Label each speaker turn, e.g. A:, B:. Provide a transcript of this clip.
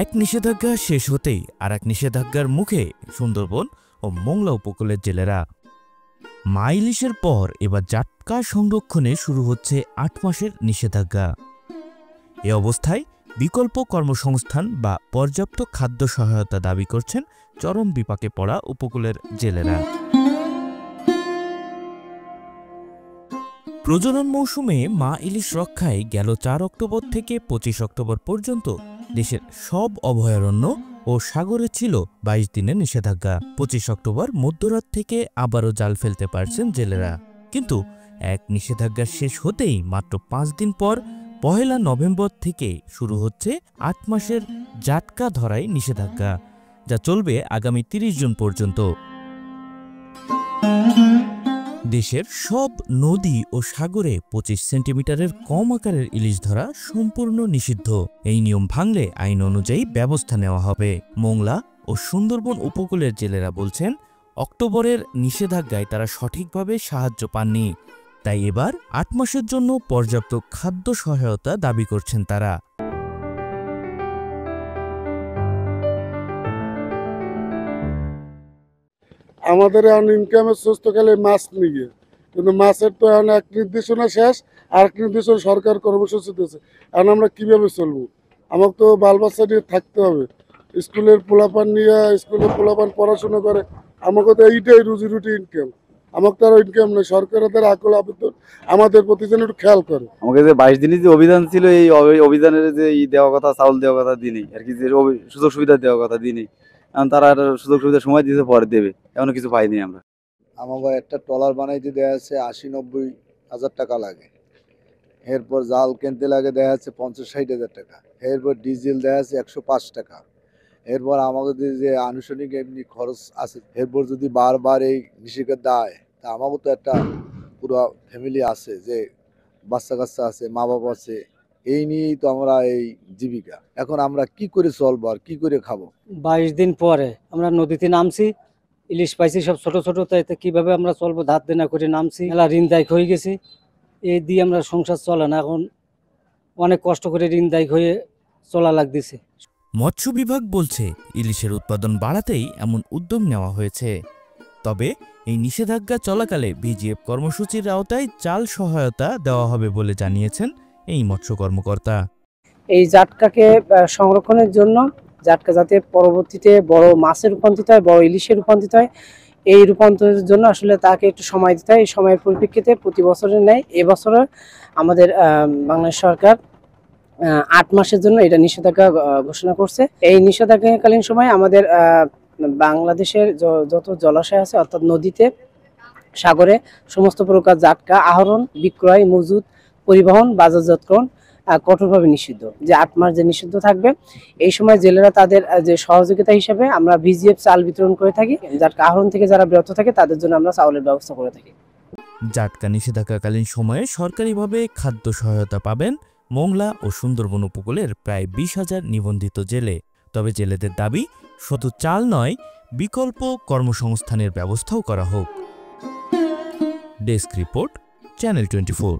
A: এক নিষেধাজ্ঞা শেষ হতেই আর এক নিষেধাজ্ঞার মুখে সুন্দরবন ও মোংলা উপকূলের জেলেরা। মা ইলিশের পর এবার জাটকা সংরক্ষণে শুরু হচ্ছে ৮ মাসের নিষেধাজ্ঞা। এ অবস্থায় বিকল্প কর্মসংস্থান বা পর্যাপ্ত খাদ্য সহায়তা দাবি করছেন চরম বিপাকে পড়া উপকূলের জেলেরা। প্রজনন মৌসুমে মা ইলিশ রক্ষায় গেল ৪ অক্টোবর থেকে ২৫ অক্টোবর পর্যন্ত দেশের সব অভয়ারণ্য ও সাগরে ছিল ২২ দিনের নিষেধাজ্ঞা। ২৫ অক্টোবর মধ্যরাত থেকে আবারও জাল ফেলতে পারছেন জেলেরা, কিন্তু এক নিষেধাজ্ঞা শেষ হতেই মাত্র ৫ দিন পর ১ নভেম্বর থেকে শুরু হচ্ছে ৮ মাসের জাটকা ধরাই নিষেধাজ্ঞা, যা চলবে আগামী ৩০ জুন পর্যন্ত। দেশের সব নদী ও সাগরে ২৫ সেন্টিমিটারের কম আকারের ইলিশ ধরা সম্পূর্ণ নিষিদ্ধ। এই নিয়ম ভাঙলে আইন অনুযায়ী ব্যবস্থা নেওয়া হবে। মোংলা ও সুন্দরবন উপকূলের জেলেরা বলছেন, অক্টোবরের নিষেধাজ্ঞায় তারা সঠিকভাবে সাহায্য পাননি, তাই এবার ৮ মাসের জন্য পর্যাপ্ত খাদ্য সহায়তা দাবি করছেন তারা।
B: আমাদের এখন ইনকামের সোর্স তো খালি মাছ নিয়ে, কিন্তু মাছের তো এখন এক নির্দেশনা শেষ, আর এক নির্দেশনা সরকার কর্মসূচি দিয়েছে। এখন আমরা কিভাবে চলবো? আমাকে তো বাল বাচ্চা নিয়ে থাকতে হবে, স্কুলের পোলাপান নিয়ে, স্কুলের পোলাপান পড়াশোনা করে, আমাকে তো এইটাই রুজি রুটি ইনকাম। আমাকে তো আর ইনকাম নেই। সরকারের আকুল আবেদন আমাদের প্রতি যেন একটু খেয়াল করে।
C: আমাকে যে ২২ দিনের যে অভিযান ছিল, এই অভিযানের যে দেওয়া কথা, চাউল দেওয়া কথা দিনই আর কি, যে সুযোগ সুবিধা দেওয়া কথা দিনই, এখন তারা সুযোগ সুবিধা সময় দিয়েছে, পরে দেবে, এমন কিছু পাইনি আমরা।
D: আমাকে একটা ট্রলার বানাইতে দেওয়া আছে ৮০-৯০ হাজার টাকা লাগে। এরপর জাল কিনতে লাগে দেওয়া আছে ৫০-৬০ হাজার টাকা। এরপর ডিজেল দেওয়া আছে ১০৫ টাকা। এরপর আমাকে যে আনুষ্ঠানিক এমনি খরচ আছে, এরপর যদি বারবার এই নিষেধাজ্ঞা দেয়, তা আমাকে তো একটা পুরো ফ্যামিলি আছে, যে বাচ্চা কাচ্চা আছে, মা বাবা আছে, এই নিয়েই তো আমরা এই জীবিকা। এখন আমরা কি করে চলবো আর কি করে খাবো?
E: ২২ দিন পরে আমরা নদীতে নামছি, ইলিশ পাইছি সব ছোট ছোট, তাই কিভাবে আমরা চলবো? ধার দেনা করে নামছি, মেলা ঋণ দায়ক হয়ে গেছি, এই দিয়ে আমরা সংসার চলে না। এখন অনেক কষ্ট করে ঋণ দায়ক হয়ে চলা লাগতেছে।
A: মৎস্য বিভাগ বলছে, ইলিশের উৎপাদন বাড়াতেই এমন উদ্যোগ নেওয়া হয়েছে। তবে এই নিষেধাজ্ঞা চলাকালে বিজিএফ কর্মসূচির আওতায় চাল সহায়তা দেওয়া হবে বলে জানিয়েছেন এই মৎস্য কর্মকর্তা।
F: এই জাটকাকে সংরক্ষণের জন্য, জাটকা যাতে পরবর্তীতে বড় মাছে রূপান্তরিত হয়, বড় ইলিশে রূপান্তরিত হয়, এই রূপান্তরের জন্য আসলে তাকে একটু সময় দিতে হয়। এই সময়ের পরিপ্রেক্ষিতে প্রতি বছরের ন্যায় এবছরের আমাদের বাংলাদেশ সরকার ৮ মাসের জন্য এটা নিষেধাজ্ঞা ঘোষণা করছে। এই নিষেধাজ্ঞাকালীন সময় আমাদের বাংলাদেশের যত জলাশয় আছে, অর্থাৎ নদীতে, সাগরে সমস্ত প্রকার জাটকা আহরণ, বিক্রয়, মজুত, পরিবহন, বাজারজাতকরণ কঠোরভাবে নিষিদ্ধ। যে ৮ মাস যে নিষিদ্ধ থাকবে, এই সময় জেলেরা তাদের যে সহযোগিতা হিসেবে আমরা ভিজিএফ চাল বিতরণ করে থাকি। জাটকা আহরণ থেকে যারা বিরত থাকে তাদের জন্য আমরা চাউলের ব্যবস্থা করে থাকি।
A: জাটকা নিষেধাজ্ঞাকালীন সময়ে সরকারিভাবে খাদ্য সহায়তা পাবেন মোংলা ও সুন্দরবন উপকূলের প্রায় ২০,০০০ নিবন্ধিত জেলে। তবে জেলেদের দাবি, শুধু চাল নয়, বিকল্প কর্মসংস্থানের ব্যবস্থাও করা হোক। Desk report, channel 24।